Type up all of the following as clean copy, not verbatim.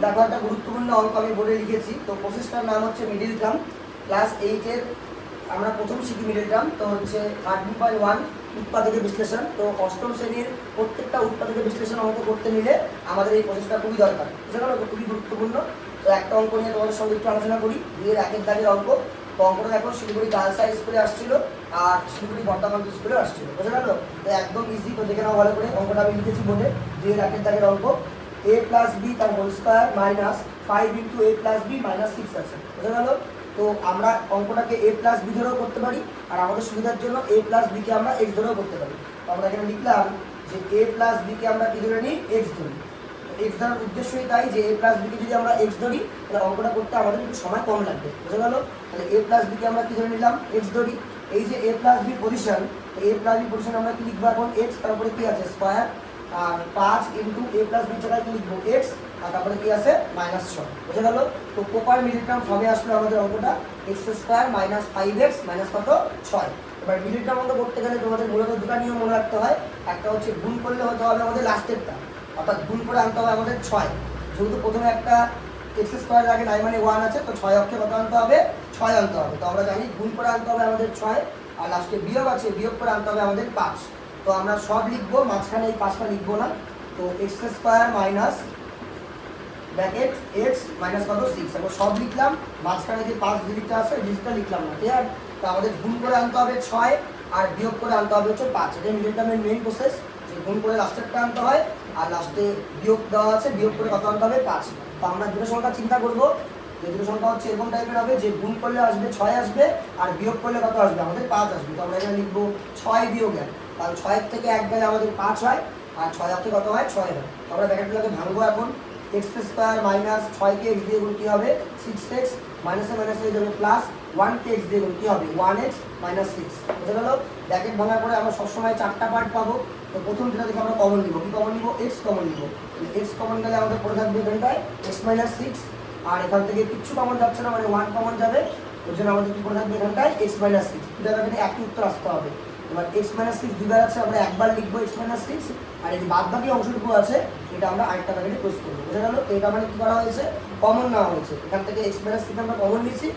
দেখো একটা গুরুত্বপূর্ণ অঙ্ক আমি বোর্ডে লিখেছি। তো প্রসেসটার নাম হচ্ছে মিডিল টার্ম। ক্লাস 8-এর আমরা প্রথম শিখি মিডিল টার্ম। তো হচ্ছে 13.1 উৎপাদকের বিশ্লেষণ। তো অষ্টম শ্রেণীর প্রত্যেকটা উৎপাদকের বিশ্লেষণ অঙ্ক করতে নিলে আমাদের এই প্রসেসটা খুবই দরকার, বুঝতে পারো, খুবই গুরুত্বপূর্ণ। তো একটা অঙ্ক নিয়ে তোমাদের সঙ্গে একটু আলোচনা করি। 2-এর 1-এর দাগের অঙ্ক। তো অঙ্কটা দেখো শিলিগুড়ি গার্লস হাই স্কুলে আসছিল আর শিলিগুড়ি বর্ধমান স্কুলে আসছিল, বুঝে গেল। তো একদম ইজি, তো দেখে নাও ভালো করে। অঙ্কটা আমি লিখেছি বোর্ডে, 2-এর 1-এর দাগের অঙ্ক। a প্লাস বি তার whole square minus 5 into a plus B minus 6 আছে, বুঝে গেল। তো আমরা অঙ্কটাকে a প্লাস বি ধরেও করতে পারি, আর আমাদের সুবিধার জন্য a প্লাস বিকে আমরা x ধরেও করতে পারি। তো আমরা এখানে লিখলাম যে a প্লাস বিকে আমরা কি ধরে নিই, x ধরি। এক্স ধরার উদ্দেশ্যই তাই যে এ প্লাস বিকে যদি আমরা এক্স ধরি তাহলে অঙ্কটা করতে আমাদের একটু সময় কম লাগবে, বুঝে গেল। তাহলে এ প্লাস বিকে আমরা কি ধরে নিলাম, এক্স ধরি। এই যে এ প্লাস বি পজিশন, এ প্লাস বি পজিশন আমরা কি লিখবো এখন, এক্স, তারপরে কি আছে স্কোয়ার, আর 5 ইন্টু এ প্লাস বি জায়গায় কি লিখবো, এক্স, আর তারপরে কি আছে -6, বুঝে গেল। তো প্রপার মিডিল টার্ম ফর্মে আসলো আমাদের অঙ্কটা, x square minus 5x minus কত 6। এবার মিডিল টার্ম অঙ্ক করতে গেলে তোমাদের মূলত দুটো নিয়ম মনে রাখতে হয়। একটা হচ্ছে গুণ করলে হতে হবে আমাদের লাস্টেরটা, অর্থাৎ গুণ করে আনতে হবে আমাদের 6। যেহেতু প্রথমে একটা এক্স স্কোয়ার আগে 9 মানে 1 আছে, তো 6 অক্ষে কত আনতে হবে, 6 আনতে হবে। তো আমরা জানি গুণ করে আনতে হবে আমাদের 6, আর লাস্টে বিয়োগ আছে, বিয়োগ করে আনতে হবে আমাদের 5। তো আমরা সব লিখবো, মাঝখানে এই 5টা লিখবো না। তো x square minus bracket x minus কত 6, এবং সব লিখলাম, মাঝখানে যে 5 ডিজিটটা আছে ওই ডিজিটটা লিখলাম না, ঠিক আছে। তো আমাদের গুণ করে আনতে হবে 6, আর বিয়োগ করে আনতে হবে হচ্ছে 5। এটা মিডিল টার্মের মেইন প্রসেস, যে গুণ করে লাস্টেরটা আনতে হয়, আর লাস্টে বিয়োগ দেওয়া আছে, বিয়োগ করে কত আনতে হবে 5। তো আমরা দুটো সংখ্যা চিন্তা করবো, যে দুটো সংখ্যা হচ্ছে এরকম টাইপের হবে যে গুণ করলে আসবে 6 আসবে, আর বিয়োগ করলে কত আসবে আমাদের 5 আসবে। তো আমরা এখানে লিখবো 6 বিয়োগ 1, কারণ 6 থেকে 1 গেলে আমাদের 5 হয়, আর 6 অক্ষে কত হয় 6 হয়। আমরা ব্র্যাকেটগুলোকে ভাঙবো এখন। এক্স স্কোয়ার মাইনাস 6কে এক্স দিয়ে গুণ কী হবে 6x, মাইনাসে মাইনাসে হয়ে যাবে প্লাস 1কে এক্স দিয়ে গুণ কী হবে 1x মাইনাস 6, বুঝে গেল। ব্র্যাকেট ভাঙার পরে আমরা সবসময় 4টা পার্ট পাবো। তো প্রথম যেটা থেকে আমরা কমন নিব, কি কমন নিব, এক্স কমন নিব। এক্স কমন গেলে আমাদের পড়ে থাকবে এখানটায় এক্স মাইনাস 6, আর এখান থেকে কিচ্ছু কমন যাচ্ছে না, মানে 1 কমন যাবে, ওই জন্য আমাদের কি পড়ে থাকবে এখানটায় এক্স মাইনাস 6। এটা এখানে একই উত্তর আসতে হবে। এবার এক্স মাইনাস 6 দুইবার আছে, আমরা একবার লিখবো এক্স মাইনাস 6, আর এই বাদ বাকি অংশটুকু আছে এটা আমরা আরেকটা ব্র্যাকেটে ক্লোজ করবো, বুঝে গেল। তো এটা মানে কি করা হয়েছে, কমন নেওয়া হয়েছে। এখান থেকে এক্স মাইনাস 6 আমরা কমন নিয়েছি,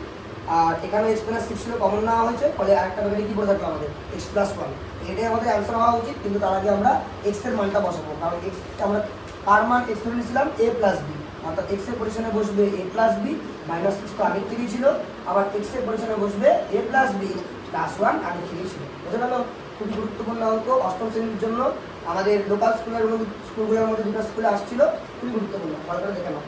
আর এখানে এক্স মাইনাস 6 ছিল কমন নেওয়া হয়েছে, ফলে আরেকটা ব্র্যাকেটে কি পড়ে থাকলো আমাদের এক্স প্লাস 1। এটাই আমাদের অ্যান্সার হওয়া উচিত, কিন্তু তার আগে আমরা এক্স এর মানটা বসাবো, কারণ এক্স আমরা কার মান এক্স ধরে নিয়েছিলাম এ প্লাস বি, অর্থাৎ এক্স এর পজিশনে বসবে এ প্লাস বি, মাইনাস 6 তো আগের থেকেই ছিল, আবার এক্স এর পজিশনে বসবে এ প্লাস বি প্লাস 1 আগের থেকেই ছিল, বুঝে গেল। খুবই গুরুত্বপূর্ণ অঙ্ক অষ্টম শ্রেণীর জন্য। আমাদের লোকাল স্কুলের স্কুলগুলোর মধ্যে দুটো স্কুলে আসছিল, খুবই গুরুত্বপূর্ণ, ভালো করে দেখে নাও।